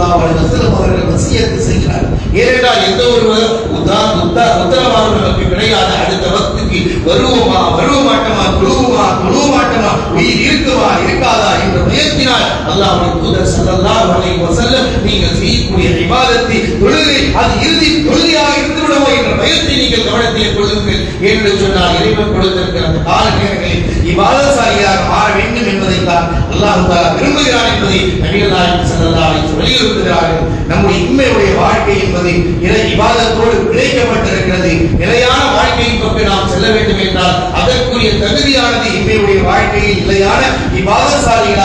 ஸல்லல்லாஹு அலைஹி வஸல்லம் அவர்கள் வசியத்து செய்கிறார். ஏனென்றால் எந்த ஒரு உத்தரவாதம் நமக்கு கிடையாது. அடுத்த வக்துக்கு வருவோமா வருவ மாட்டோமா, தொழுவ மாட்டோமா, உயிர் இருக்குமா இருக்காதா என்ற பயத்தினால் அல்லாஹ்வுடைய தூதர் ஸல்லல்லாஹு அலைஹி வஸல்லம் நீங்கள் செய்யக்கூடிய இபாதத்தை தொழுகை அது இறுதி தொழுகையாக இருந்துவிடுமோ என்ற பயத்தை நீங்கள் கவனத்தில் கொள்ளுங்கள் என்று சொன்னால் இறைவன் கொடுத்திருக்கிற அந்த கால நேரங்களில் இபாதத்சாலியாக மாற வேண்டும் என்பதைத்தான் அல்லாஹ் தஆலா விரும்புகிறார் என்பதை நபிகள் நாயகம் ஸல்லல்லாஹு அலைஹி வஸல்லம் வலியுறுத்துகிறார்கள். நம்முடைய இம்மையுடைய வாழ்க்கை என்பது இறை இபாதத்தோடு பிணைக்கப்பட்டிருக்கிறது. நிலையான வாழ்க்கையின் பக்கம் நாம் செல்ல வேண்டும் என்றால் அதற்குரிய தகுதியானது இம்மையுடைய வாழ்க்கையில் நிலையான இபாதத்சாலிகளாக